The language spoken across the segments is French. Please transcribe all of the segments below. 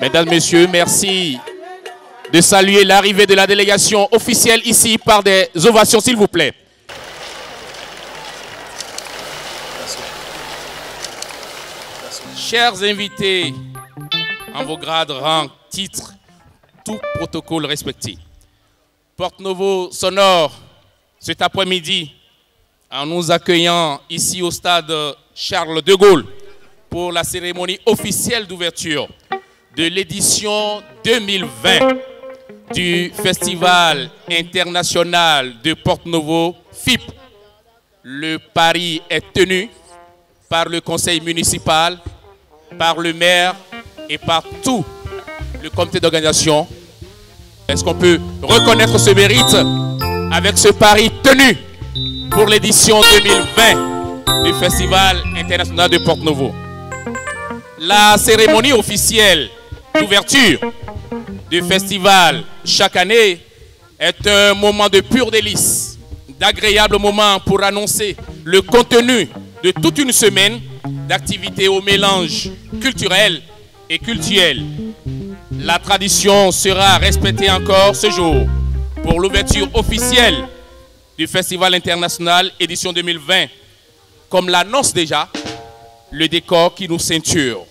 Mesdames, Messieurs, merci de saluer l'arrivée de la délégation officielle ici par des ovations, s'il vous plaît. Chers invités, en vos grades, rangs, titres, tout protocole respecté. Porte-Novo s'honore cet après-midi en nous accueillant ici au stade Charles de Gaulle pour la cérémonie officielle d'ouverture de l'édition 2020 du Festival international de Porte-Novo FIP. Le pari est tenu par le conseil municipal, par le maire et par tout le comité d'organisation. Est-ce qu'on peut reconnaître ce mérite avec ce pari tenu pour l'édition 2020 du Festival international de Porte-Novo? La cérémonie officielle d'ouverture du festival chaque année est un moment de pur délice, d'agréable moment pour annoncer le contenu de toute une semaine d'activités au mélange culturel et cultuel. La tradition sera respectée encore ce jour pour l'ouverture officielle du Festival international édition 2020, comme l'annonce déjà le décor qui nous ceinture.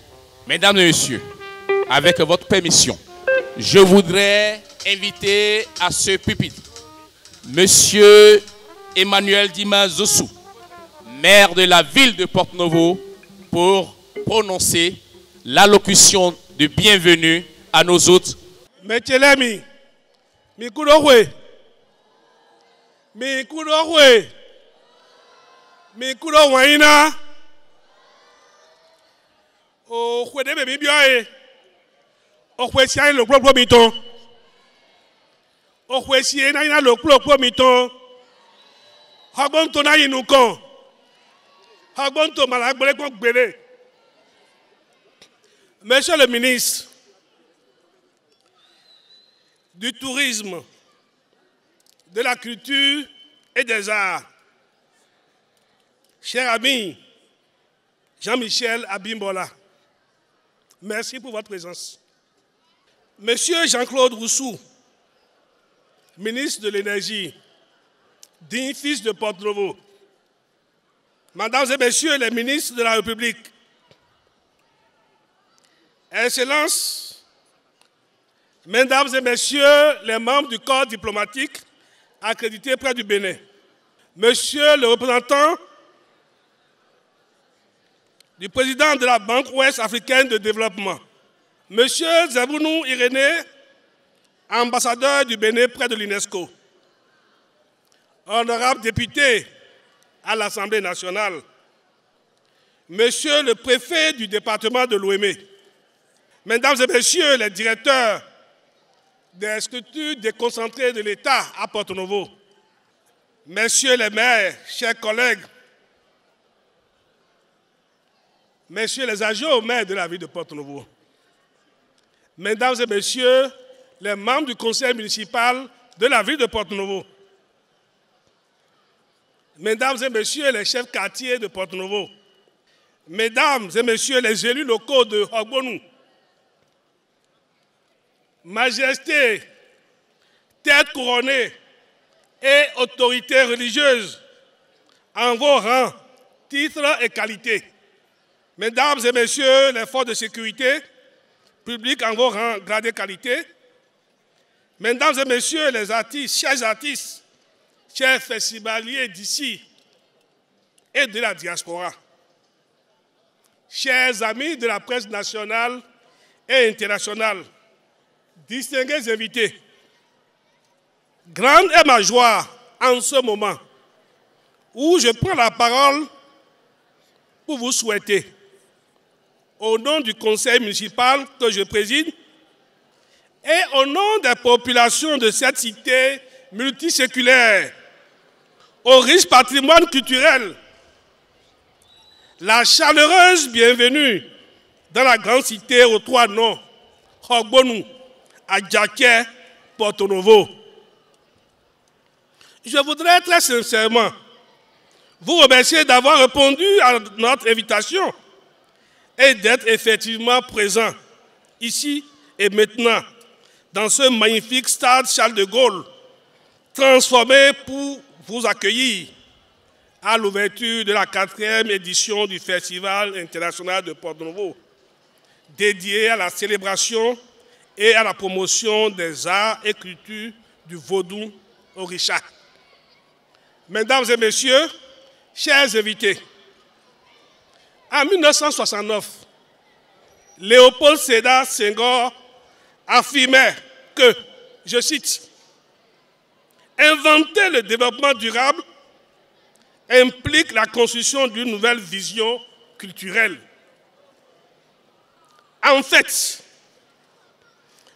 Mesdames et messieurs, avec votre permission, je voudrais inviter à ce pupitre Monsieur Emmanuel Dimas Zossou, maire de la ville de Porte-Novo, pour prononcer l'allocution de bienvenue à nos hôtes. Mechelemi, Mikurowe, Mikurowe, Mikurowaina, O Huedebe Bibioe, O Huesian le gros miton, O Huesiena le gros miton, Hagonto na Inukon, Hagonto Malagbele Gbele. Monsieur le ministre du Tourisme, de la Culture et des Arts, cher ami Jean-Michel Abimbola, merci pour votre présence. Monsieur Jean-Claude Roussou, ministre de l'Énergie, digne fils de Porte-Novo, Mesdames et Messieurs les ministres de la République, Excellences, Mesdames et Messieurs les membres du corps diplomatique accrédités près du Bénin, Monsieur le représentant du président de la Banque Ouest africaine de développement, Monsieur Zabounou Irénée, ambassadeur du Bénin près de l'UNESCO, honorable député à l'Assemblée nationale, Monsieur le préfet du département de l'Ouémé, Mesdames et Messieurs les directeurs des structures déconcentrées de l'État à Porte-Novo, Messieurs les maires, chers collègues, Messieurs les adjoints au maire de la ville de Porte-Novo, Mesdames et Messieurs les membres du conseil municipal de la ville de Porte-Novo, Mesdames et Messieurs les chefs quartiers de Porte-Novo, Mesdames et Messieurs les élus locaux de Hogbonou, Majesté, tête couronnée et autorités religieuses en vos rangs, titres et qualités. Mesdames et Messieurs les forces de sécurité publiques en vos rangs, grades et qualités. Mesdames et Messieurs les artistes, chers festivaliers d'ici et de la diaspora. Chers amis de la presse nationale et internationale, distingués invités, grande est ma joie en ce moment où je prends la parole pour vous souhaiter, au nom du conseil municipal que je préside et au nom des populations de cette cité multiséculaire, au riche patrimoine culturel, la chaleureuse bienvenue dans la grande cité aux trois noms, Hogbonou, Adjaké, Porte-Novo. Je voudrais très sincèrement vous remercier d'avoir répondu à notre invitation et d'être effectivement présent ici et maintenant dans ce magnifique stade Charles de Gaulle, transformé pour vous accueillir à l'ouverture de la 4e édition du Festival international de Porto-Novo, dédié à la célébration et à la promotion des arts et cultures du vaudou orisha. Mesdames et messieurs, chers invités, en 1969, Léopold Sédar Senghor affirmait que, je cite, « Inventer le développement durable implique la construction d'une nouvelle vision culturelle. » En fait,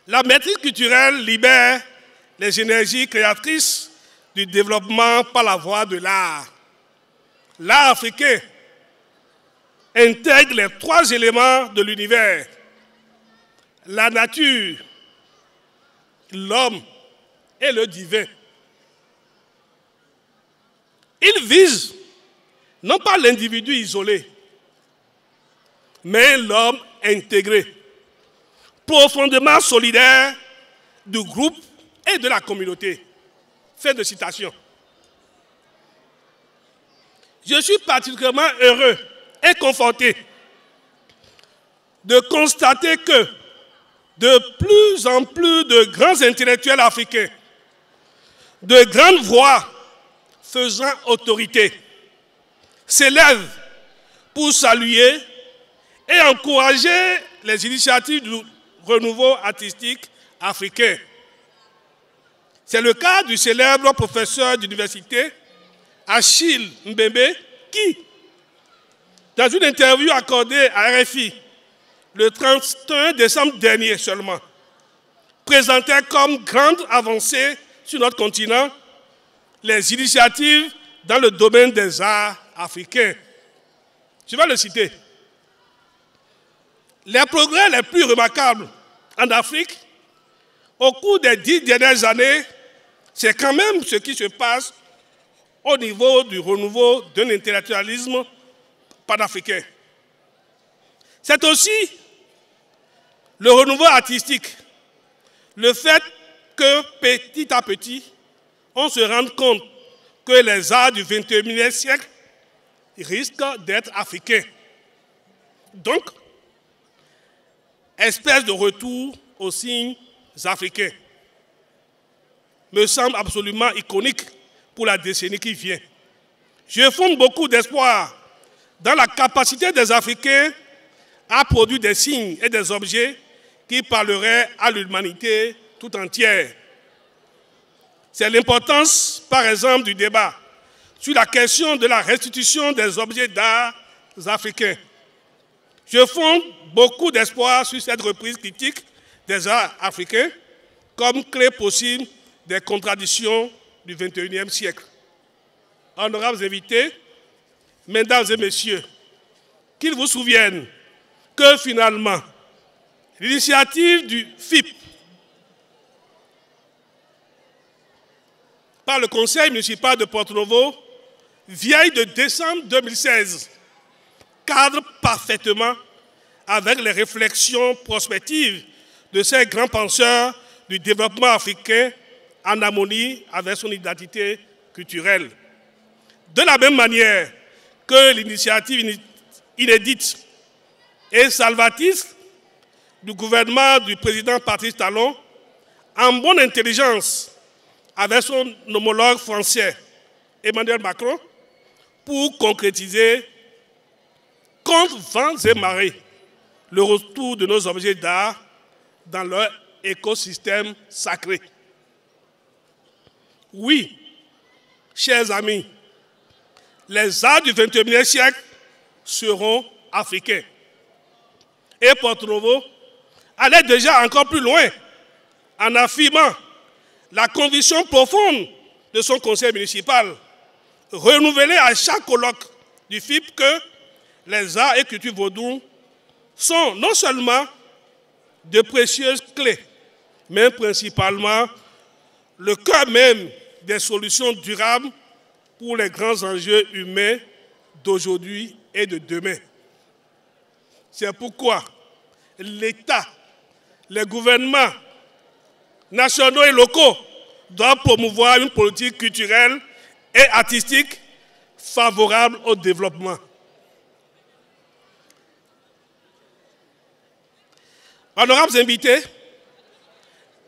la maîtrise culturelle libère les énergies créatrices du développement par la voie de l'art. L'art africain intègre les 3 éléments de l'univers: la nature, l'homme et le divin. Il vise non pas l'individu isolé, mais l'homme intégré, profondément solidaire du groupe et de la communauté. Fin de citation. Je suis particulièrement heureux et conforté de constater que de plus en plus de grands intellectuels africains, de grandes voix faisant autorité, s'élèvent pour saluer et encourager les initiatives du renouveau artistique africain. C'est le cas du célèbre professeur d'université Achille Mbembe qui, dans une interview accordée à RFI le 31 décembre dernier seulement, présentait comme grande avancée sur notre continent les initiatives dans le domaine des arts africains. Je vais le citer. Les progrès les plus remarquables en Afrique au cours des 10 dernières années, c'est quand même ce qui se passe au niveau du renouveau d'un intellectualisme panafricain. C'est aussi le renouveau artistique, le fait que petit à petit, on se rende compte que les arts du XXIe siècle risquent d'être africains. Donc, espèce de retour aux signes africains me semble absolument iconique pour la décennie qui vient. Je fonde beaucoup d'espoir dans la capacité des Africains à produire des signes et des objets qui parleraient à l'humanité tout entière. C'est l'importance, par exemple, du débat sur la question de la restitution des objets d'art africains. Je fonde beaucoup d'espoir sur cette reprise critique des arts africains comme clé possible des contradictions du XXIe siècle. Honorables invités, mesdames et messieurs, qu'ils vous souviennent que finalement, l'initiative du FIP par le Conseil municipal de Porto-Novo, vieille de décembre 2016, cadre parfaitement avec les réflexions prospectives de ces grands penseurs du développement africain en harmonie avec son identité culturelle. De la même manière que l'initiative inédite et salvatrice du gouvernement du président Patrice Talon, en bonne intelligence avec son homologue français Emmanuel Macron, pour concrétiser contre vents et marées le retour de nos objets d'art dans leur écosystème sacré. Oui, chers amis, les arts du XXIe siècle seront africains. Et Porto-Novo allait déjà encore plus loin en affirmant la conviction profonde de son conseil municipal, renouvelée à chaque colloque du FIP, que les arts et cultures vaudou sont non seulement de précieuses clés, mais principalement le cœur même des solutions durables pour les grands enjeux humains d'aujourd'hui et de demain. C'est pourquoi l'État, les gouvernements nationaux et locaux doivent promouvoir une politique culturelle et artistique favorable au développement. Honorables invités,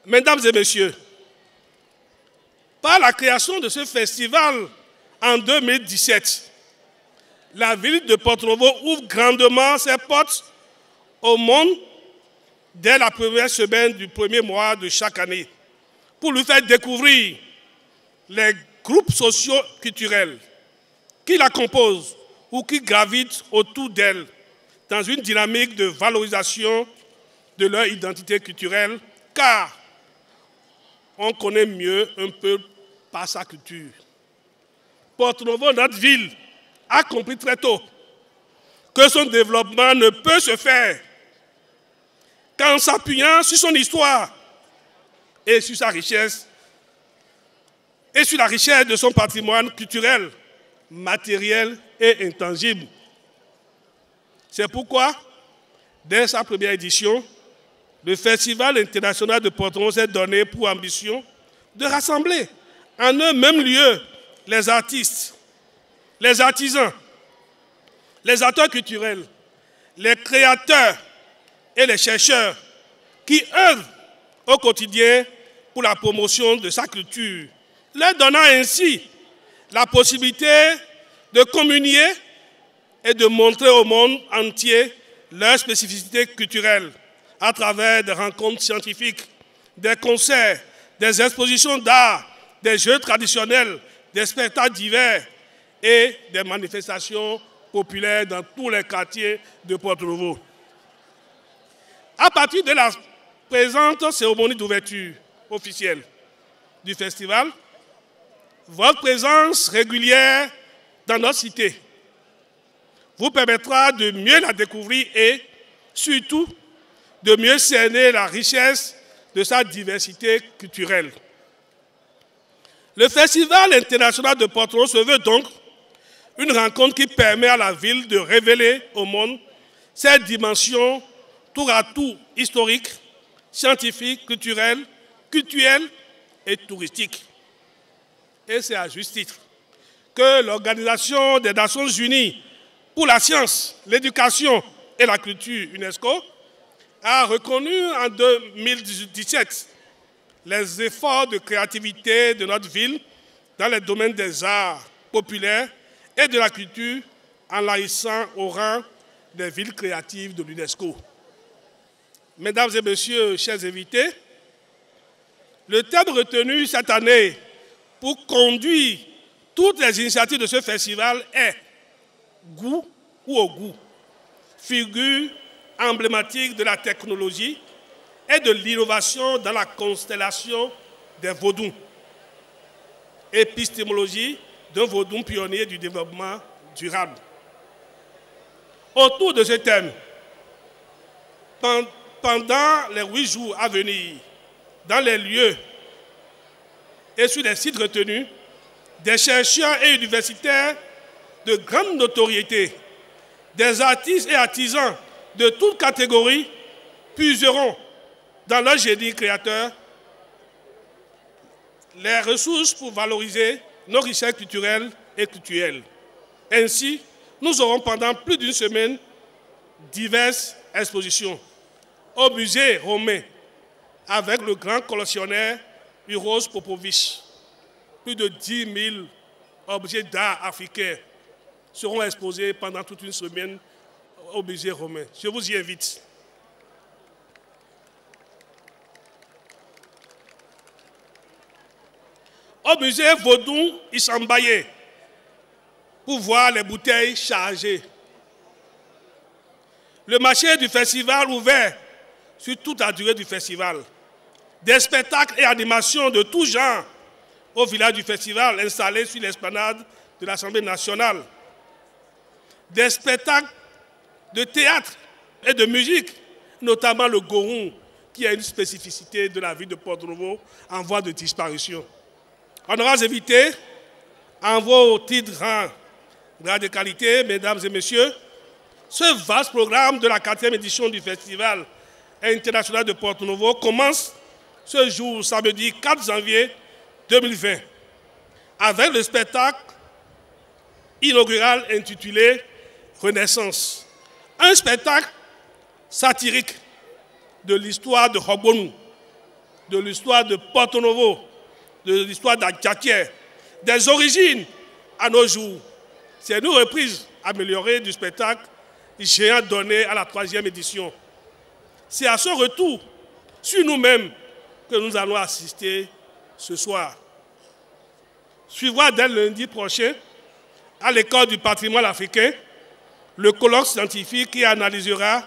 mesdames et messieurs, par la création de ce festival en 2017, la ville de Porto-Novo ouvre grandement ses portes au monde dès la première semaine du premier mois de chaque année pour lui faire découvrir les groupes sociaux culturels qui la composent ou qui gravitent autour d'elle dans une dynamique de valorisation de leur identité culturelle, car on connaît mieux un peu par sa culture. Porto-Novo, notre ville, a compris très tôt que son développement ne peut se faire qu'en s'appuyant sur son histoire et sur sa richesse, et sur la richesse de son patrimoine culturel, matériel et intangible. C'est pourquoi, dès sa première édition, le Festival international de Porto-Novo s'est donné pour ambition de rassembler en un même lieu les artistes, les artisans, les acteurs culturels, les créateurs et les chercheurs qui œuvrent au quotidien pour la promotion de sa culture, leur donnant ainsi la possibilité de communier et de montrer au monde entier leurs spécificités culturelles à travers des rencontres scientifiques, des concerts, des expositions d'art, des jeux traditionnels, des spectacles divers et des manifestations populaires dans tous les quartiers de Porto-Novo. À partir de la présente cérémonie d'ouverture officielle du festival, votre présence régulière dans notre cité vous permettra de mieux la découvrir et, surtout, de mieux cerner la richesse de sa diversité culturelle. Le Festival international de Porto-Novo se veut donc une rencontre qui permet à la ville de révéler au monde ses dimensions tour à tour historiques, scientifiques, culturelles et touristiques. Et c'est à juste titre que l'Organisation des Nations Unies pour la science, l'éducation et la culture, UNESCO, a reconnu en 2017 les efforts de créativité de notre ville dans les domaines des arts populaires et de la culture en la hissant au rang des villes créatives de l'UNESCO. Mesdames et messieurs, chers invités, le thème retenu cette année pour conduire toutes les initiatives de ce festival est « Goût ou au goût », figure emblématique de la technologie et de l'innovation dans la constellation des Vodou, épistémologie d'un Vodou pionnier du développement durable. Autour de ce thème, pendant les 8 jours à venir, dans les lieux et sur les sites retenus, des chercheurs et universitaires de grande notoriété, des artistes et artisans de toutes catégories puiseront dans leur génie créateur les ressources pour valoriser nos richesses culturelles et culturelles. Ainsi, nous aurons pendant plus d'une semaine diverses expositions au musée romain avec le grand collectionneur Uros Popovic. Plus de 10 000 objets d'art africains seront exposés pendant toute une semaine au musée romain. Je vous y invite. Au musée Vodou Issambaye, pour voir les bouteilles chargées. Le marché du festival ouvert sur toute la durée du festival. Des spectacles et animations de tout genre au village du festival installé sur l'esplanade de l'Assemblée nationale. Des spectacles de théâtre et de musique, notamment le Gourou, qui a une spécificité de la ville de Porto-Novo en voie de disparition. Honorables invités, en vos titres rangs, grades de qualité, mesdames et messieurs, ce vaste programme de la 4e édition du festival international de Porto Novo commence ce jour, samedi 4 janvier 2020, avec le spectacle inaugural intitulé Renaissance. Un spectacle satirique de l'histoire de Hogbonou, de l'histoire de Porto Novo, de l'histoire d'Adjatier, des origines à nos jours. C'est une reprise améliorée du spectacle géant donné à la 3e édition. C'est à ce retour sur nous-mêmes que nous allons assister ce soir. Suivra dès lundi prochain, à l'école du patrimoine africain, le colloque scientifique qui analysera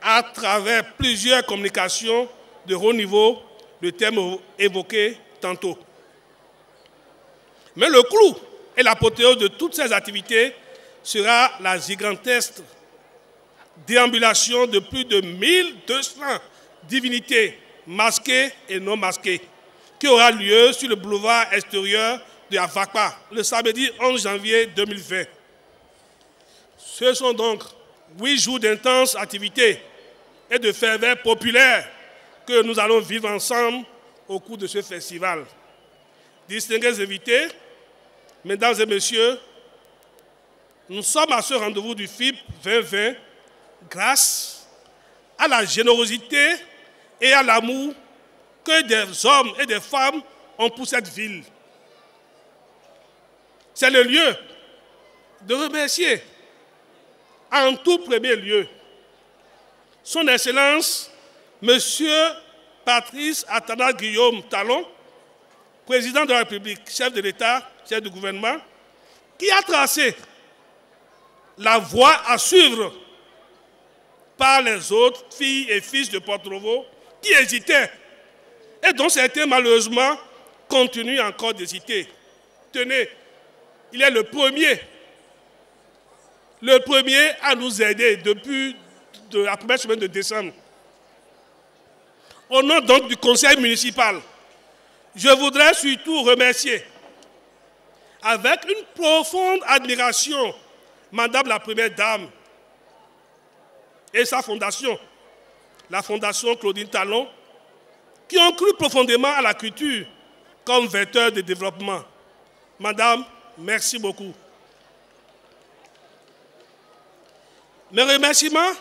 à travers plusieurs communications de haut niveau le thème évoqué tantôt. Mais le clou et l'apothéose de toutes ces activités sera la gigantesque déambulation de plus de 1200 divinités masquées et non masquées qui aura lieu sur le boulevard extérieur de Afakpa le samedi 11 janvier 2020. Ce sont donc 8 jours d'intenses activités et de ferveur populaire que nous allons vivre ensemble au cours de ce festival. Distingués invités, mesdames et messieurs, nous sommes à ce rendez-vous du FIP 2020 grâce à la générosité et à l'amour que des hommes et des femmes ont pour cette ville. C'est le lieu de remercier en tout premier lieu son Excellence, Monsieur Patrice Athanase Guillaume Talon, président de la République, chef de l'État, chef du gouvernement, qui a tracé la voie à suivre par les autres filles et fils de Porto Novo qui hésitaient et dont certains malheureusement continuent encore d'hésiter. Tenez, il est le premier à nous aider depuis la première semaine de décembre. Au nom donc du conseil municipal, je voudrais surtout remercier avec une profonde admiration Madame la Première Dame et sa fondation, la Fondation Claudine Talon, qui ont cru profondément à la culture comme vecteur de développement. Madame, merci beaucoup. Mes remerciements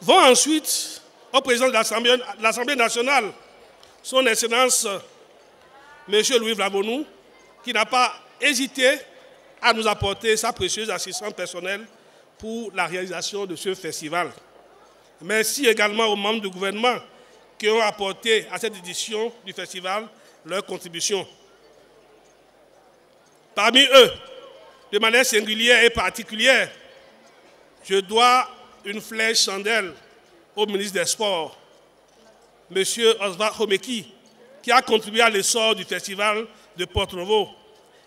vont ensuite au président de l'Assemblée nationale, son Excellence, M. Louis Vlavonou, qui n'a pas hésité à nous apporter sa précieuse assistance personnelle pour la réalisation de ce festival. Merci également aux membres du gouvernement qui ont apporté à cette édition du festival leur contribution. Parmi eux, de manière singulière et particulière, je dois une flèche chandelle au ministre des Sports, M. Oswald Homeki, qui a contribué à l'essor du festival de Porto Novo,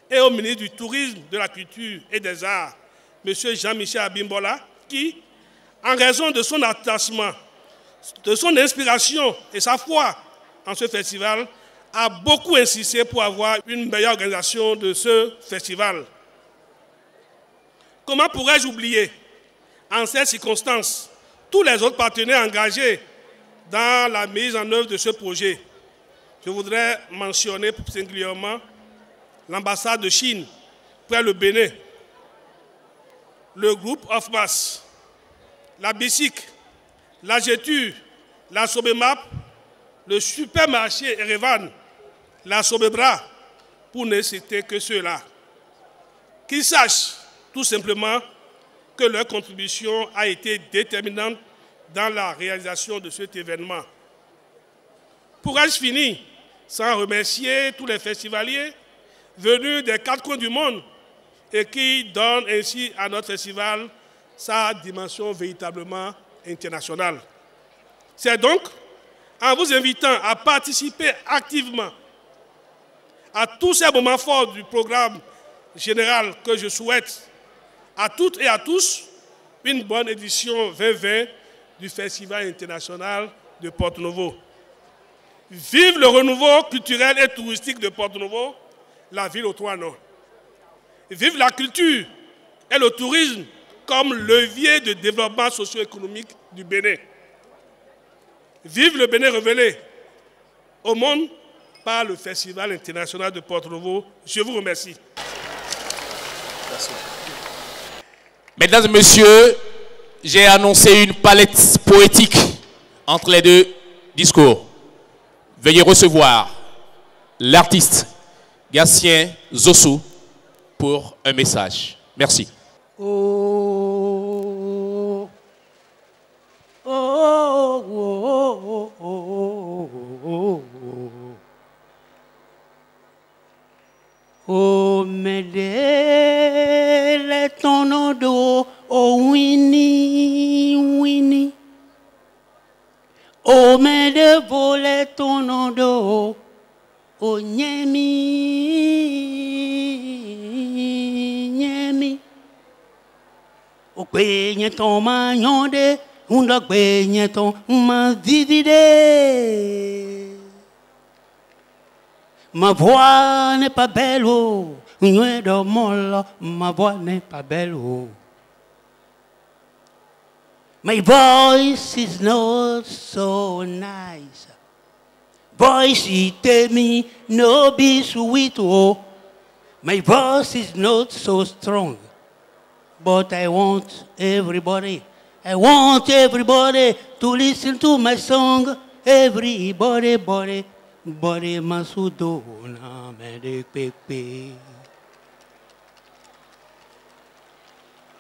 et au ministre du Tourisme, de la Culture et des Arts, M. Jean-Michel Abimbola, qui, en raison de son attachement, de son inspiration et sa foi en ce festival, a beaucoup insisté pour avoir une meilleure organisation de ce festival. Comment pourrais-je oublier, en ces circonstances, tous les autres partenaires engagés dans la mise en œuvre de ce projet? Je voudrais mentionner singulièrement l'ambassade de Chine près le Bénin, le groupe OFMAS, la BICIC, la GETU, la Sobemap, le supermarché Erevan, la Sobebra, pour ne citer que ceux-là. Qu'ils sachent tout simplement que leur contribution a été déterminante dans la réalisation de cet événement. Pourrais-je finir sans remercier tous les festivaliers venus des 4 coins du monde et qui donnent ainsi à notre festival sa dimension véritablement internationale. C'est donc en vous invitant à participer activement à tous ces moments forts du programme général que je souhaite à toutes et à tous une bonne édition 2020 du Festival international de Porto Novo. Vive le renouveau culturel et touristique de Porto Novo, la ville aux 3 noms. Vive la culture et le tourisme comme levier de développement socio-économique du Bénin. Vive le Bénin révélé au monde par le Festival international de Porto-Novo. Je vous remercie. Merci. Mesdames et messieurs, j'ai annoncé une palette poétique entre les deux discours. Veuillez recevoir l'artiste Gatien Zossou pour un message. Merci. Oh, oh, oh, oh, oh, oh, oh. Oh, Médée, ton odo, oh, Winnie, Winnie. Oh, Médée, volé ton odo, oh, Niemi, Niemi. Oh, Gwenye ton magnonde, on a Gwenye ton ma vivide. Ma voix n'est pas belle, oh, ma voix n'est pas belle, oh. My voice is not so nice. Voice it me no be sweet, oh. My voice is not so strong. But I want everybody to listen to my song. Everybody, body masudona mede pepe.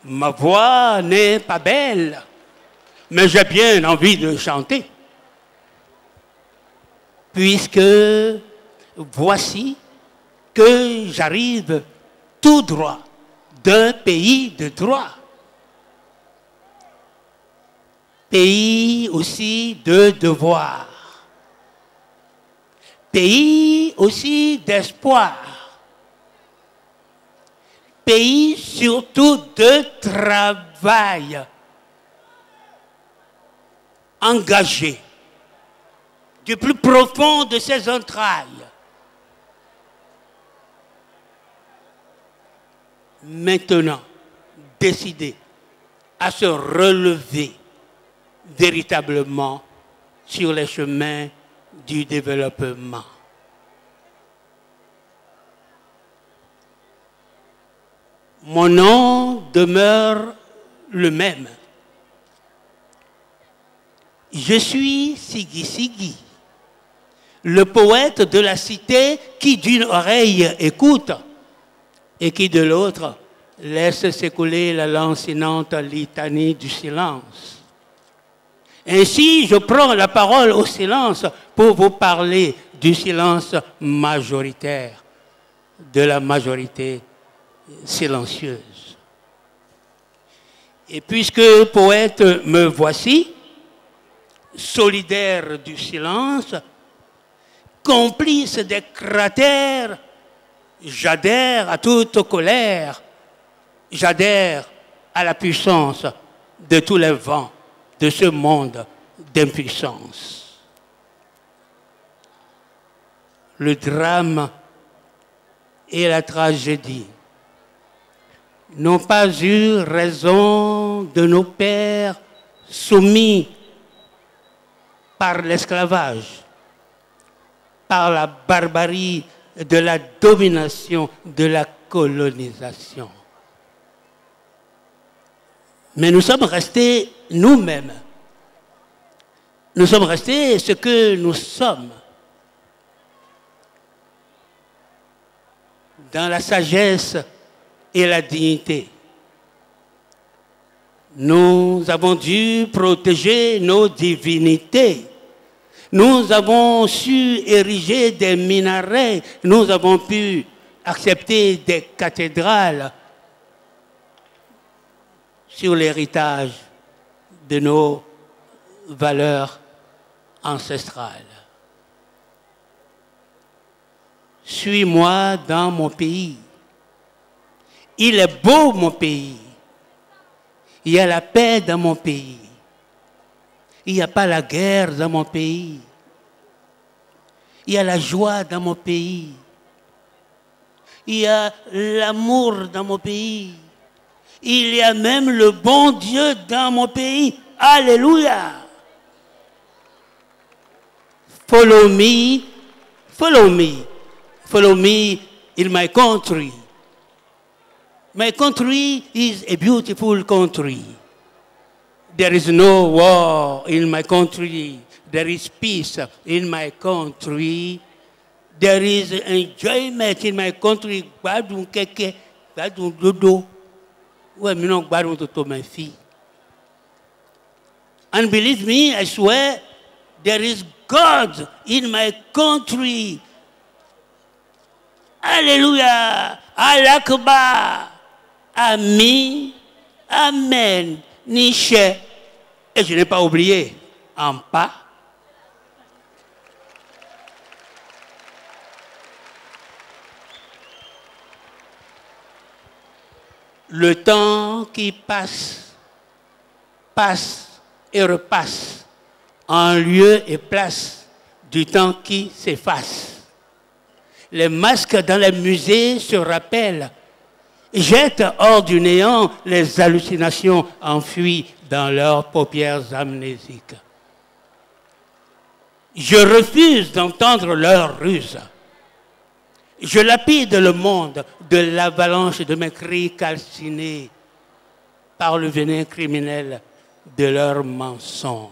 Ma voix n'est pas belle, mais j'ai bien envie de chanter. Puisque voici que j'arrive tout droit d'un pays de droit. Pays aussi de devoir. Pays aussi d'espoir. Pays surtout de travail. Engagé du plus profond de ses entrailles. Maintenant, décidé à se relever véritablement sur les chemins du développement. Mon nom demeure le même. Je suis Sigui Sigui, le poète de la cité qui d'une oreille écoute et qui de l'autre laisse s'écouler la lancinante litanie du silence. Ainsi, je prends la parole au silence pour vous parler du silence majoritaire, de la majorité silencieuse. Et puisque poète me voici, solidaire du silence, complice des cratères, j'adhère à toute colère, j'adhère à la puissance de tous les vents de ce monde d'impuissance. Le drame et la tragédie n'ont pas eu raison de nos pères soumis par l'esclavage, par la barbarie de la domination, de la colonisation. Mais nous sommes restés nous-mêmes. Nous sommes restés ce que nous sommes. Dans la sagesse et la dignité. Nous avons dû protéger nos divinités. Nous avons su ériger des minarets. Nous avons pu accepter des cathédrales sur l'héritage de nos valeurs ancestrales. Suis-moi dans mon pays. Il est beau mon pays. Il y a la paix dans mon pays. Il n'y a pas la guerre dans mon pays. Il y a la joie dans mon pays. Il y a l'amour dans mon pays. Il y a même le bon Dieu dans mon pays. Alléluia. follow me, follow me, follow me in my country. My country is a beautiful country. There is no war in my country. There is peace in my country. There is enjoyment in my country. Gbadun keke, gbadun dodo. Ouais, mais non, gbadun toto ma fille. And believe me, I swear, there is God in my country. Alléluia. Allah Akbar. Amen. Amen. Niché. Et je n'ai pas oublié. En pas. Le temps qui passe, passe et repasse en lieu et place du temps qui s'efface. Les masques dans les musées se rappellent, jettent hors du néant les hallucinations enfuies dans leurs paupières amnésiques. Je refuse d'entendre leurs ruses. Je lapide le monde de l'avalanche de mes cris calcinés par le venin criminel de leurs mensonges.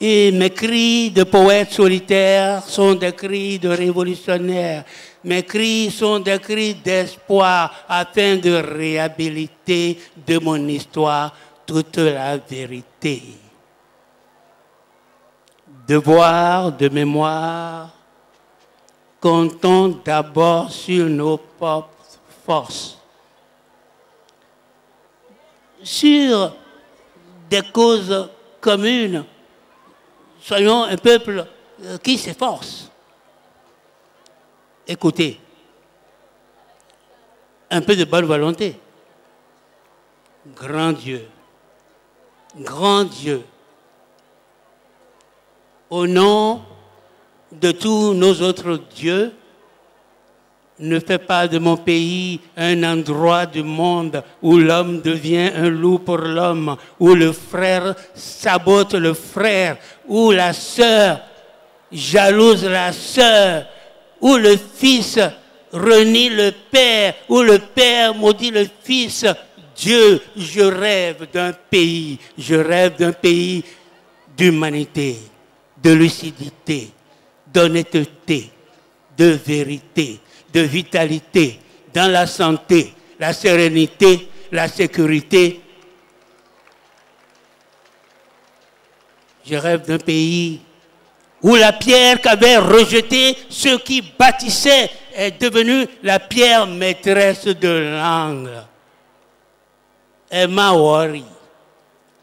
Et mes cris de poète solitaire sont des cris de révolutionnaire. Mes cris sont des cris d'espoir afin de réhabiliter de mon histoire toute la vérité. Devoir de mémoire, comptons d'abord sur nos propres forces, sur des causes communes. Soyons un peuple qui s'efforce. Écoutez, un peu de bonne volonté. Grand Dieu, au nom de tous nos autres dieux, ne fais pas de mon pays un endroit du monde où l'homme devient un loup pour l'homme, où le frère sabote le frère, où la sœur jalouse la sœur, où le fils renie le père, où le père maudit le fils. Dieu, je rêve d'un pays d'humanité, de lucidité, d'honnêteté, de vérité, de vitalité, dans la santé, la sérénité, la sécurité. Je rêve d'un pays où la pierre qu'avaient rejetée ceux qui bâtissaient est devenue la pierre maîtresse de l'angle. Emma Wari,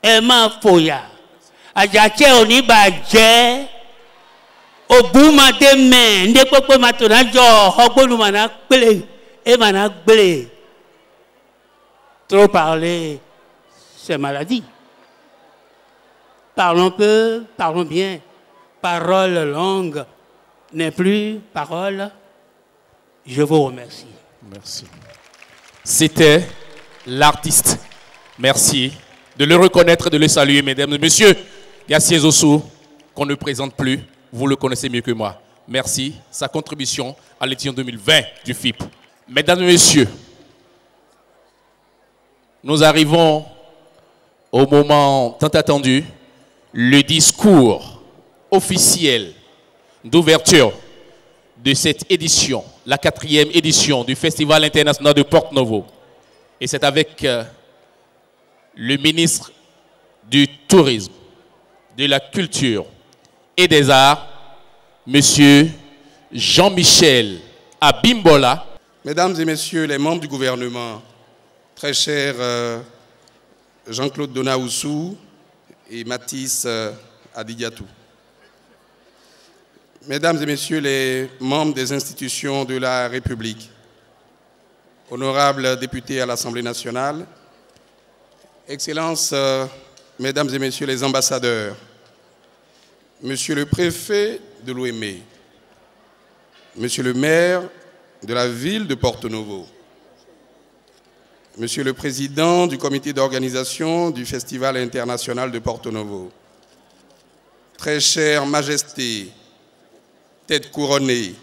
Emma Foya, Adjache Onibadje, Obuma Deme, Ndekoko Matonajo, Hogonu Manakble, et Manakble. Trop parler, c'est maladie. Parlons peu, parlons bien. Parole longue n'est plus parole. Je vous remercie. Merci. C'était l'artiste. Merci de le reconnaître et de le saluer, mesdames et messieurs. Gassier Zossou, qu'on ne présente plus, vous le connaissez mieux que moi. Merci. Sa contribution à l'édition 2020 du FIP. Mesdames et messieurs, nous arrivons au moment tant attendu, le discours officiel d'ouverture de cette édition, la 4e édition du Festival international de Porto Novo. Et c'est avec le ministre du Tourisme, de la Culture et des Arts, Monsieur Jean-Michel Abimbola. Mesdames et messieurs les membres du gouvernement, très chers Jean-Claude Donaoussou et Mathis Adidiatou. Mesdames et messieurs les membres des institutions de la République, honorables députés à l'Assemblée nationale, Excellences, Mesdames et messieurs les ambassadeurs, Monsieur le préfet de l'OME, Monsieur le maire de la ville de Porto Novo, Monsieur le président du comité d'organisation du Festival international de Porto Novo, très chère Majesté, têtes couronnées,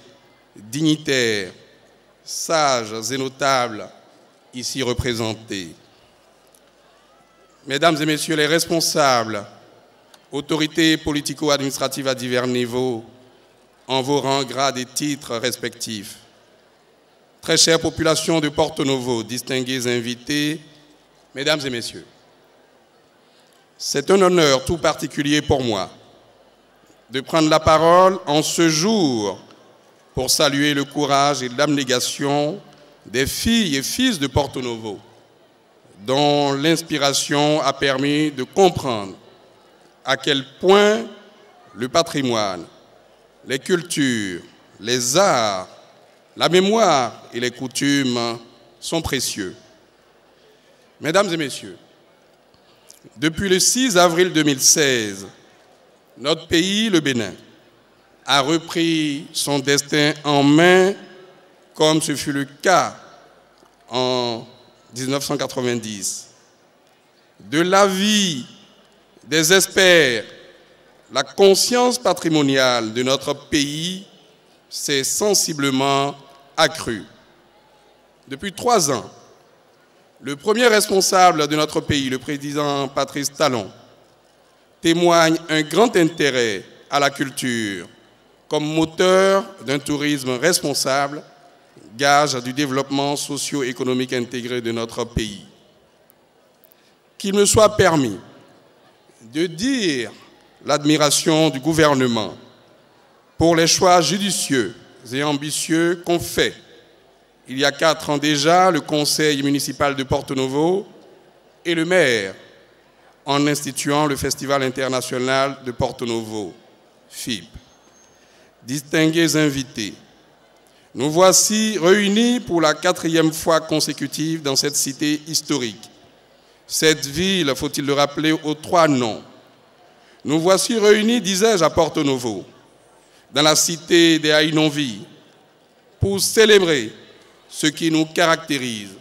dignitaires, sages et notables, ici représentés. Mesdames et Messieurs les responsables, autorités politico-administratives à divers niveaux, en vos rangs, grades et titres respectifs. Très chère population de Porto Novo, distingués invités, Mesdames et Messieurs, c'est un honneur tout particulier pour moi de prendre la parole en ce jour pour saluer le courage et l'abnégation des filles et fils de Porto Novo, dont l'inspiration a permis de comprendre à quel point le patrimoine, les cultures, les arts, la mémoire et les coutumes sont précieux. Mesdames et Messieurs, depuis le 6 avril 2016, notre pays, le Bénin, a repris son destin en main comme ce fut le cas en 1990. De l'avis des experts, la conscience patrimoniale de notre pays s'est sensiblement accrue. Depuis 3 ans, le premier responsable de notre pays, le président Patrice Talon, témoigne un grand intérêt à la culture comme moteur d'un tourisme responsable, gage du développement socio-économique intégré de notre pays. Qu'il me soit permis de dire l'admiration du gouvernement pour les choix judicieux et ambitieux qu'ont fait, il y a 4 ans déjà, le conseil municipal de Porto Novo et le maire en instituant le Festival international de Porto Novo, FIP. Distingués invités, nous voici réunis pour la 4e fois consécutive dans cette cité historique. Cette ville, faut-il le rappeler, aux 3 noms. Nous voici réunis, disais-je, à Porto Novo, dans la cité des Ainonvi, pour célébrer ce qui nous caractérise,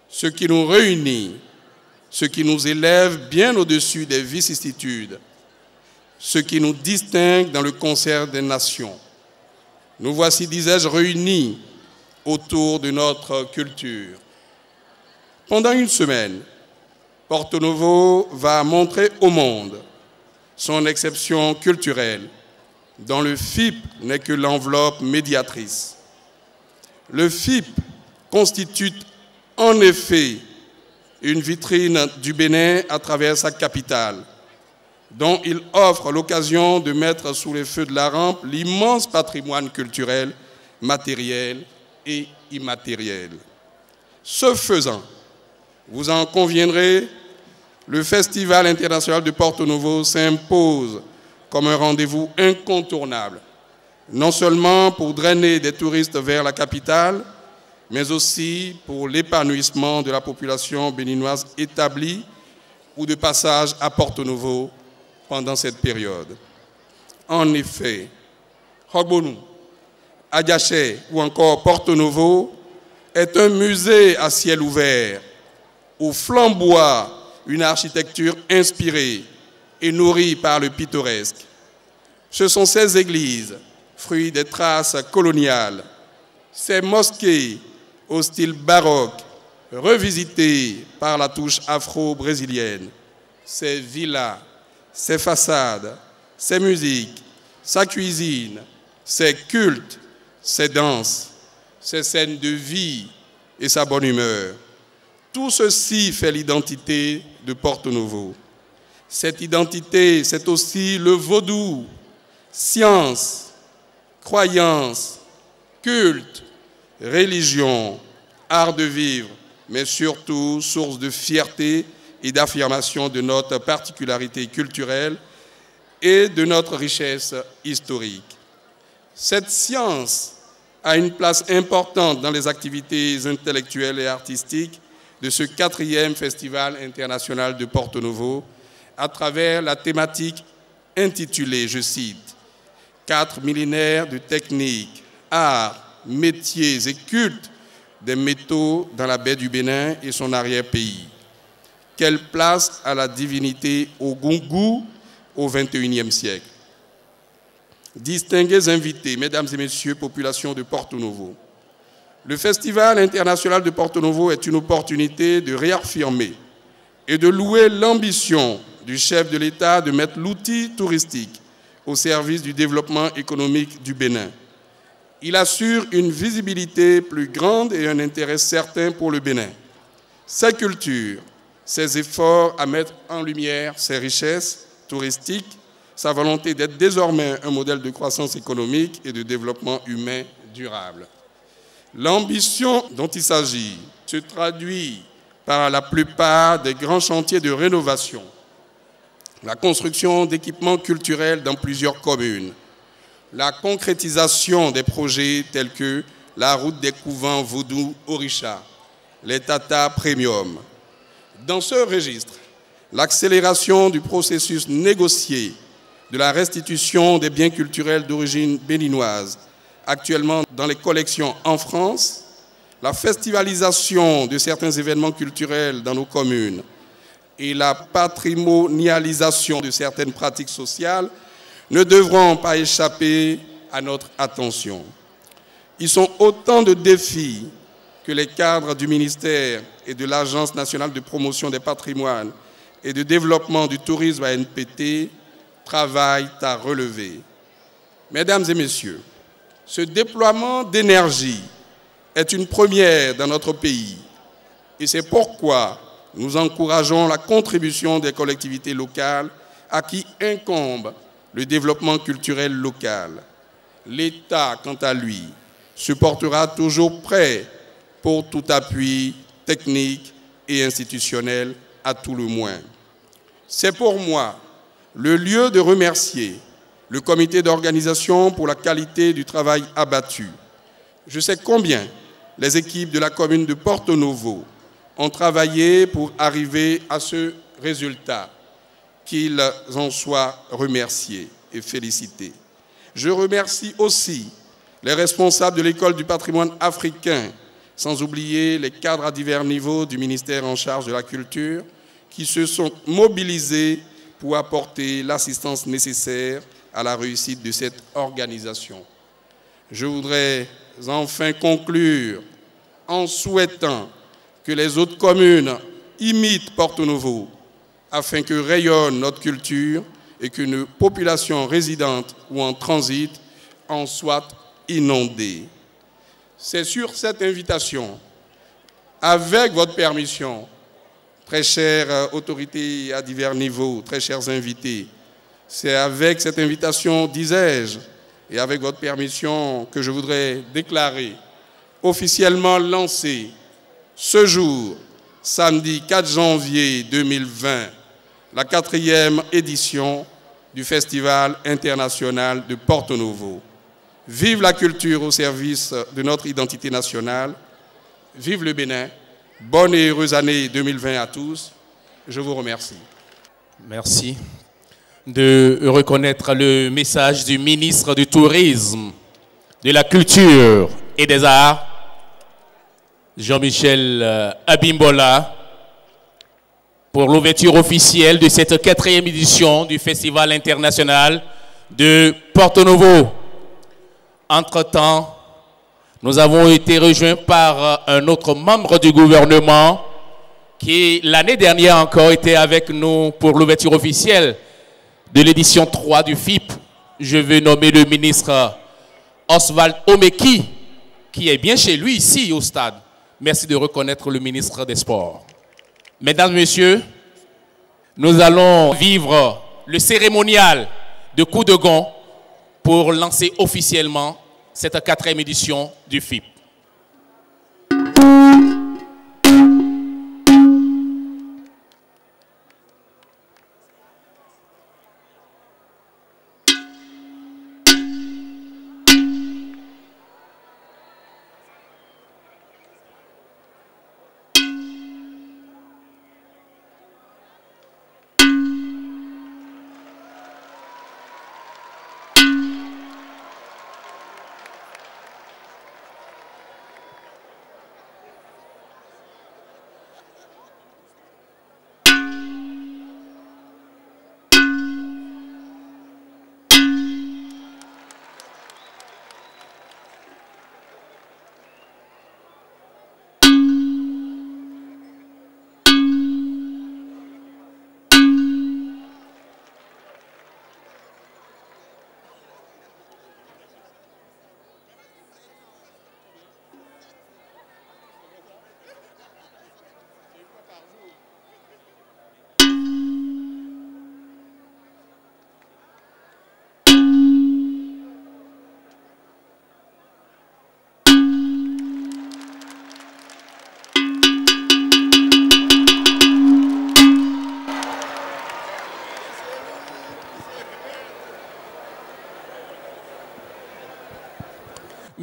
ce qui nous réunit, ce qui nous élève bien au-dessus des vicissitudes, ce qui nous distingue dans le concert des nations. Nous voici, disais-je, réunis autour de notre culture. Pendant une semaine, Porto Novo va montrer au monde son exception culturelle, dont le FIP n'est que l'enveloppe médiatrice. Le FIP constitue en effet une vitrine du Bénin à travers sa capitale, dont il offre l'occasion de mettre sous les feux de la rampe l'immense patrimoine culturel, matériel et immatériel. Ce faisant, vous en conviendrez, le Festival international de Porto Novo s'impose comme un rendez-vous incontournable, non seulement pour drainer des touristes vers la capitale, mais aussi pour l'épanouissement de la population béninoise établie ou de passage à Porto Novo pendant cette période. En effet, Hogbonou, Adiaché ou encore Porto Novo est un musée à ciel ouvert où flamboie une architecture inspirée et nourrie par le pittoresque. Ce sont ces églises, fruits des traces coloniales, ces mosquées au style baroque, revisitées par la touche afro-brésilienne, ces villas, ses façades, ses musiques, sa cuisine, ses cultes, ses danses, ses scènes de vie et sa bonne humeur. Tout ceci fait l'identité de Porto Novo. Cette identité, c'est aussi le vaudou, science, croyance, culte, religion, art de vivre, mais surtout source de fierté et d'affirmation de notre particularité culturelle et de notre richesse historique. Cette science a une place importante dans les activités intellectuelles et artistiques de ce 4e Festival international de Porto Novo à travers la thématique intitulée, je cite, « 4 millénaires de techniques, arts, métiers et cultes des métaux dans la baie du Bénin et son arrière-pays. Quelle place à la divinité Ogungu au XXIe siècle ?» distingués invités, mesdames et messieurs, population de Porto Novo. Le Festival international de Porto Novo est une opportunité de réaffirmer et de louer l'ambition du chef de l'État de mettre l'outil touristique au service du développement économique du Bénin. Il assure une visibilité plus grande et un intérêt certain pour le Bénin. Sa culture, ses efforts à mettre en lumière ses richesses touristiques, sa volonté d'être désormais un modèle de croissance économique et de développement humain durable. L'ambition dont il s'agit se traduit par la plupart des grands chantiers de rénovation, la construction d'équipements culturels dans plusieurs communes, la concrétisation des projets tels que la route des couvents Vaudou-Orisha, les Tata Premium. Dans ce registre, l'accélération du processus négocié de la restitution des biens culturels d'origine béninoise, actuellement dans les collections en France, la festivalisation de certains événements culturels dans nos communes et la patrimonialisation de certaines pratiques sociales ne devront pas échapper à notre attention. Ils sont autant de défis que les cadres du ministère et de l'Agence nationale de promotion des patrimoines et de développement du tourisme ANPT travaillent à relever. Mesdames et messieurs, ce déploiement d'énergie est une première dans notre pays et c'est pourquoi nous encourageons la contribution des collectivités locales à qui incombe le développement culturel local. L'État, quant à lui, se portera toujours prêt pour tout appui technique et institutionnel à tout le moins. C'est pour moi le lieu de remercier le comité d'organisation pour la qualité du travail abattu. Je sais combien les équipes de la commune de Porto Novo ont travaillé pour arriver à ce résultat. Qu'ils en soient remerciés et félicités. Je remercie aussi les responsables de l'École du patrimoine africain, sans oublier les cadres à divers niveaux du ministère en charge de la culture, qui se sont mobilisés pour apporter l'assistance nécessaire à la réussite de cette organisation. Je voudrais enfin conclure en souhaitant que les autres communes imitent Porto Novo, afin que rayonne notre culture et qu'une population résidente ou en transit en soit inondée. C'est sur cette invitation, avec votre permission, très chères autorités à divers niveaux, très chers invités, c'est avec cette invitation, disais-je, et avec votre permission que je voudrais déclarer officiellement lancé ce jour, samedi 4 janvier 2020, la 4e édition du Festival international de Porto Novo. Vive la culture au service de notre identité nationale. Vive le Bénin. Bonne et heureuse année 2020 à tous. Je vous remercie. Merci de reconnaître le message du ministre du Tourisme, de la Culture et des Arts, Jean-Michel Abimbola, pour l'ouverture officielle de cette 4e édition du Festival international de Porto Novo. Entre-temps, nous avons été rejoints par un autre membre du gouvernement qui, l'année dernière encore, était avec nous pour l'ouverture officielle de l'édition 3 du FIP. Je veux nommer le ministre Oswald Omeki, qui est bien chez lui ici au stade. Merci de reconnaître le ministre des Sports. Mesdames, Messieurs, nous allons vivre le cérémonial de coup de gong pour lancer officiellement cette 4e édition du FIP.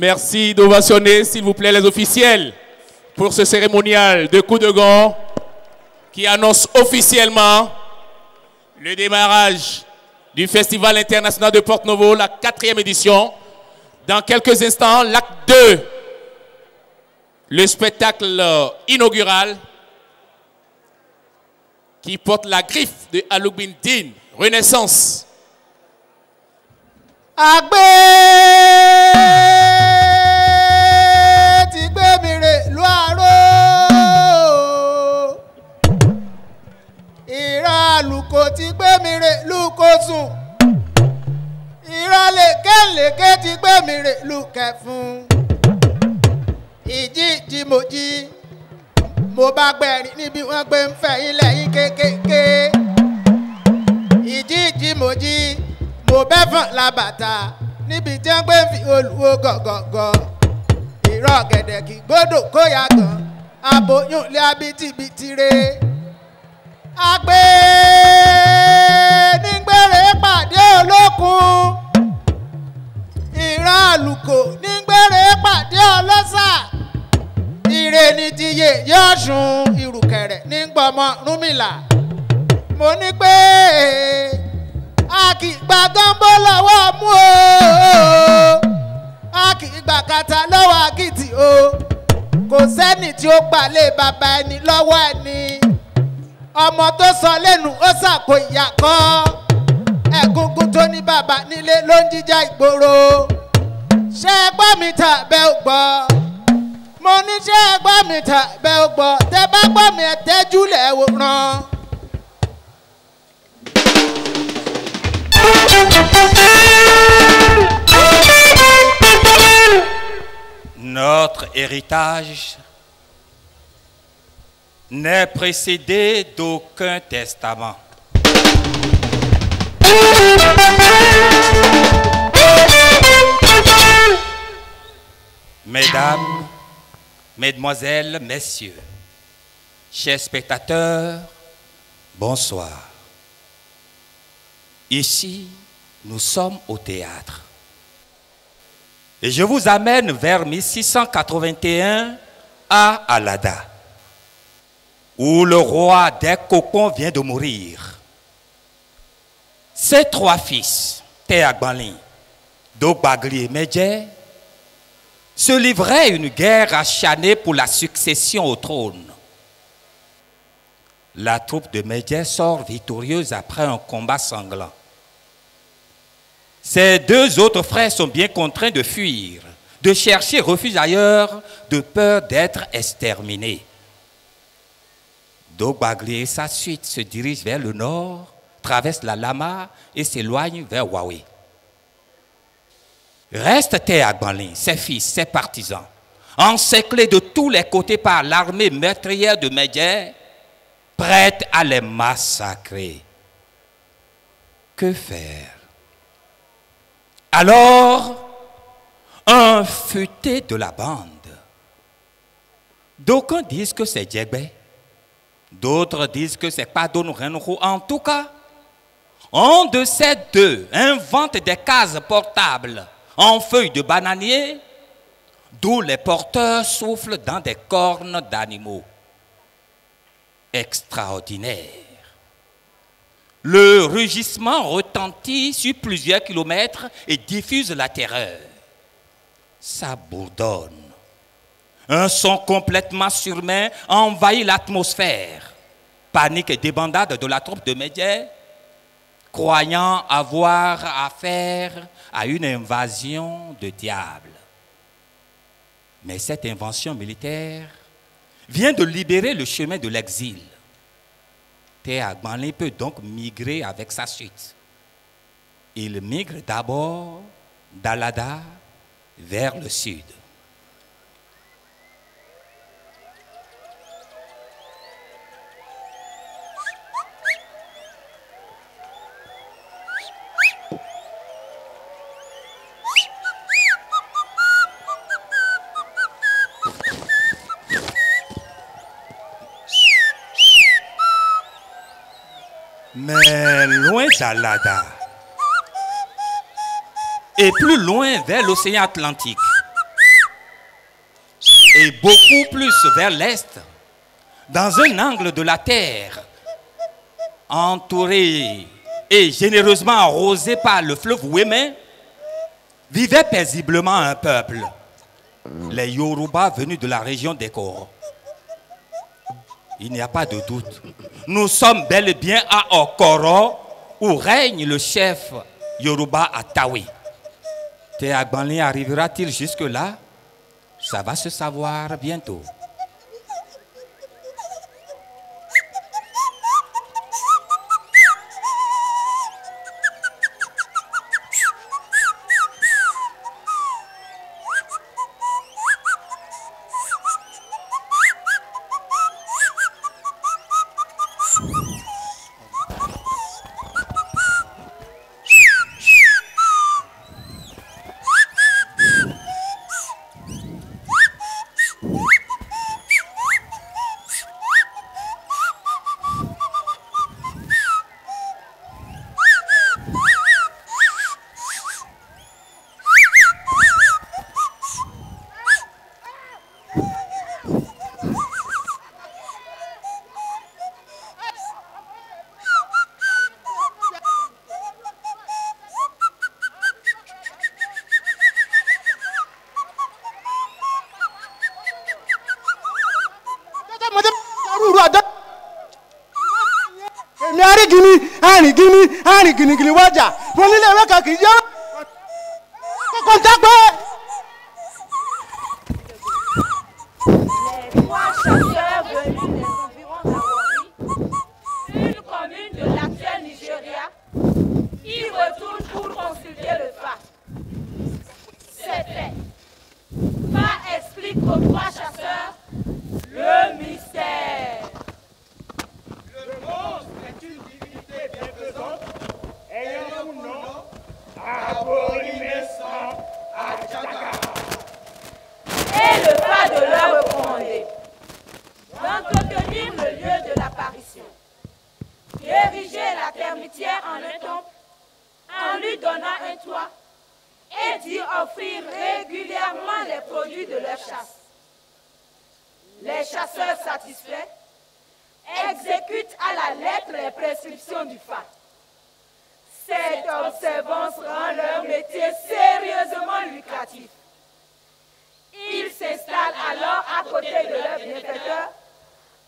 Merci d'ovationner, s'il vous plaît, les officiels pour ce cérémonial de coup de gong qui annonce officiellement le démarrage du Festival international de Porto Novo, la 4e édition. Dans quelques instants, l'acte 2, le spectacle inaugural qui porte la griffe de Aloubine Din, Renaissance. Agbe ti gbé mi rè lú àrò, ìran àlùkò ti gbé mi rè lú kòsùn, ìran lèkèlèkè ti gbé mi rè lú kẹfun. Ìjì mo jí mo bá gbẹ̀rín níbi wọ́n gbé ń fẹ́ ilẹ̀ yín kékèké. Ìjì mo jí mo bẹ́fọ̀n labàtà níbi tí wọ́n gbé ń fi olùwò gọ̀gọ̀gọ̀. Ìrọ̀ gẹ̀dẹ̀ kì gbódò kó ya gan, aboyún lé abitibiti re. Agbe nígbèrè pàdé olókun, ìran àlùkò nígbèrè pàdé ọlọ́sà. Ire ni ti yè yóò sun ìrùkẹ̀rẹ̀ ní gbọmọ Rúmìlà. Mo ní pé a kì í gba gánbó lọ́wọ́ mú o, a kì í gba kàtà lọ́wọ́ àkìtì o. Kò sẹ́ni tí ó gbalẹ̀ bàbá ẹni lọ́wọ́ ẹni. Ọmọ tó sọ lẹ́nu ó sàpò ìyá kan. Ẹ̀gúngún tó ní bàbá nílé ló ń jíjà ìgboro. Ṣé ẹ gbọ́ mi tà bẹ́ ò gbọ́? Mo ní ṣé ẹ gbọ́ mi tà bẹ́ ò gbọ́? Tẹ bá gbọ́ mi ẹ tẹ́jú lẹ̀ wòran. Notre héritage n'est précédé d'aucun testament. Mesdames, Mesdemoiselles, Messieurs, chers spectateurs, bonsoir. Ici, nous sommes au théâtre. Et je vous amène vers 1681 à Alada, où le roi des Cocons vient de mourir. Ses 3 fils, Te Agbanlin, Dogbagli et Medjay, se livraient à une guerre acharnée pour la succession au trône. La troupe de Medjay sort victorieuse après un combat sanglant. Ses 2 autres frères sont bien contraints de fuir, de chercher refuge ailleurs, de peur d'être exterminés. Dogbagli et sa suite se dirigent vers le nord, traversent la Lama et s'éloignent vers Waoué. Reste Te Agbanlin, ses fils, ses partisans, encerclés de tous les côtés par l'armée meurtrière de Medjay, prête à les massacrer. Que faire? Alors, un futé de la bande. D'aucuns disent que c'est Djegbe, d'autres disent que c'est Padon Renro. En tout cas, un de ces 2 invente des cases portables en feuilles de bananier, d'où les porteurs soufflent dans des cornes d'animaux. Extraordinaire. Le rugissement retentit sur plusieurs kilomètres et diffuse la terreur. Ça bourdonne. Un son complètement surhumain envahit l'atmosphère. Panique et débandade de la troupe de Medjay, croyant avoir affaire à une invasion de diables. Mais cette invention militaire vient de libérer le chemin de l'exil. Te Agbanlin peut donc migrer avec sa suite. Il migre d'abord d'Alada vers le sud. Mais loin d'Alada, et plus loin vers l'océan Atlantique, et beaucoup plus vers l'est, dans un angle de la terre, entouré et généreusement arrosé par le fleuve Wémé, vivait paisiblement un peuple, les Yoruba venus de la région des Koro. Il n'y a pas de doute, nous sommes bel et bien à Okoro, où règne le chef Yoruba Atawi. Théagbanli arrivera-t-il jusque-là? Ça va se savoir bientôt. Gini wájà wọn nílé ẹ̀rọ kan kì í jẹ́ kókó dágbé. Les trois chasseurs venus des environs d'Awori, une commune de l'actuel Nigeria, y retournent pour consulter le Fa. C'est fait. Fa explique aux trois chasseurs le mystère. Le monstre est une divinité bienfaisante ayant pour nom Aborimessan Adjaga. Et le Fa de leur recommander d'entretenir le lieu de l'apparition, d'ériger la termitière en un temple en lui donnant un toit et d'y offrir régulièrement les produits de leur chasse. Les chasseurs satisfaits exécutent à la lettre les prescriptions du Fa. Cette observance rend leur métier sérieusement lucratif. Ils s'installent alors à côté de leur bienfaiteur,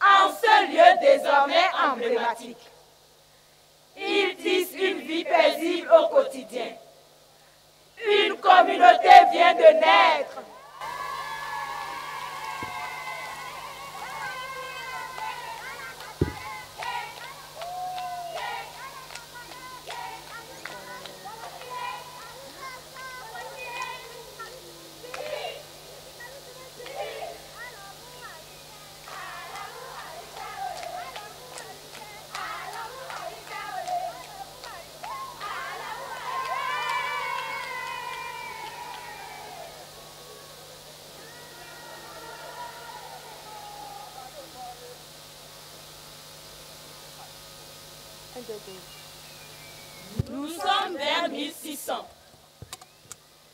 en ce lieu désormais emblématique. Ils tissent une vie paisible au quotidien. Une communauté vient de naître. Nous sommes vers 1600.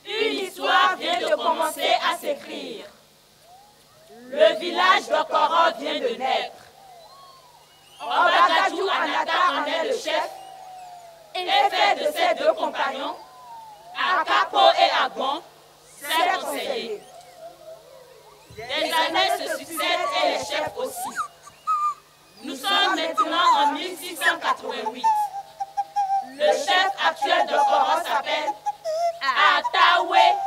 Une histoire vient de commencer à s'écrire. Le village d'Okoro vient de naître. Obagadou Anata en est le chef et fait de ses deux compagnons, Akapo et Agbon, ses conseillers. Les années se succèdent et les chefs aussi. Nous sommes maintenant en 1688. Le chef actuel de Koro s'appelle Atawe.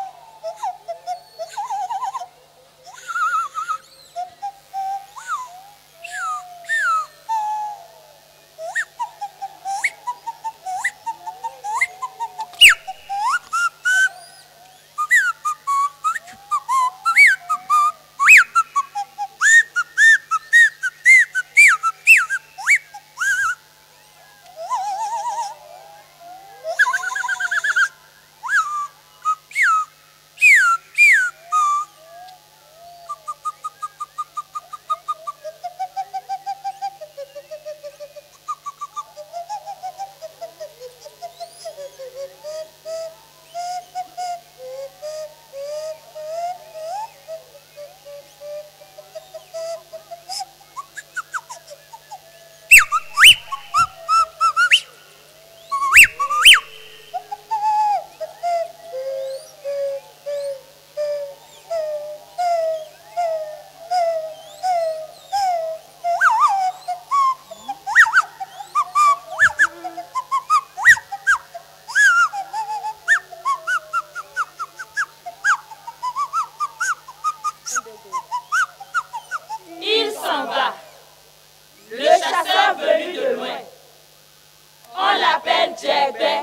Djebé.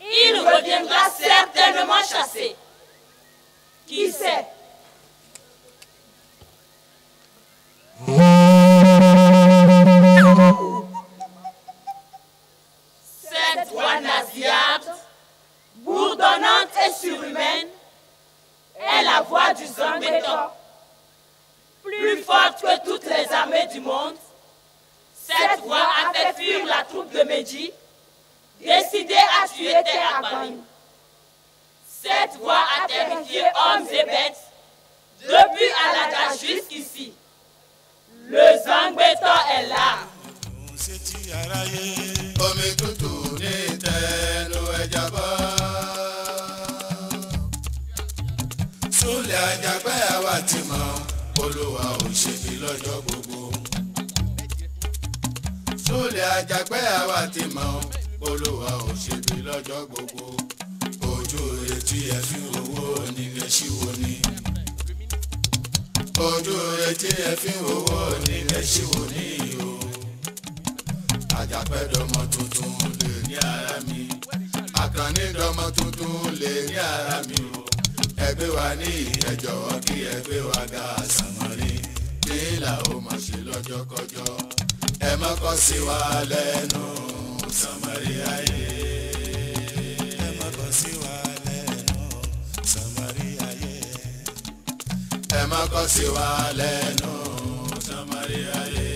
Il reviendra certainement chassé. Qui sait? Cette voix nasillarde, bourdonnante et surhumaine, est la voix du Zambéton. Plus forte que toutes les armées du monde, cette voix a fait fuir la troupe de Medji, décidée à tuer Terrabanim. Cette voix a terrifié hommes et bêtes, depuis Alaga jusqu'ici. Le Zambéton est là. Olúwa ò ṣe bí lọ́jọ́ gbogbo. Sólè Àjàpẹ́ àwa ti mọ̀, Olúwa ò ṣe bí lọ́jọ́ gbogbo. Ojú etí ẹ fi owó nílé ṣíwó ni. Ojú etí ẹ fi owó nílé ṣíwó ni o. Àjàpẹ́ dọmọ tuntun lè ní ara mi. Àkànní dọmọ tuntun lè ní ara mi o. Ẹgbẹ́ wa ní ẹ jọ̀wọ́ kí ẹgbẹ́ wa ga Sàmárì nílà ó máa ṣe lọ́jọ́kọjọ́ ẹ má kọ̀ sí wa lẹ́nu Sàmárì ayé ẹ má kọ̀ sí wa lẹ́nu Sàmárì ayé ẹ má kọ̀ sí wa lẹ́nu Sàmárì ayé.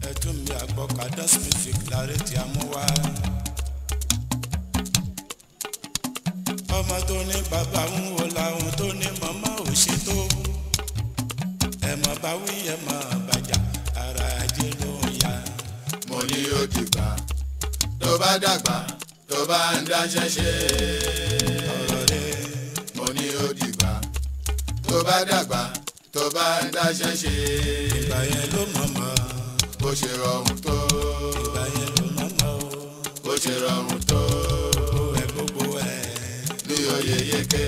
Ẹ tún mi àgbọ̀ Kadas music láre tí a mú wá. Ọmọ tó ní bàbá ń wo làwọn tó ní màmá ò ṣe tó. Ẹ má bá wí ẹ má bàjá ara ajé ló ń yá. Mo ní ó dìgbà tó bá dàgbà tó bá ń dáṣẹ́ ṣe. Ọ̀rọ̀ rẹ̀ mo ní ó dìgbà tó bá dàgbà tó bá ń dáṣẹ́ ṣe. Ìgbà yẹn ló mọ̀mọ́ bó ṣe rọrùn tó. Ìgbà yẹn ló mọ̀mọ́ bó ṣe rọrùn tó. Ní oyè yeke.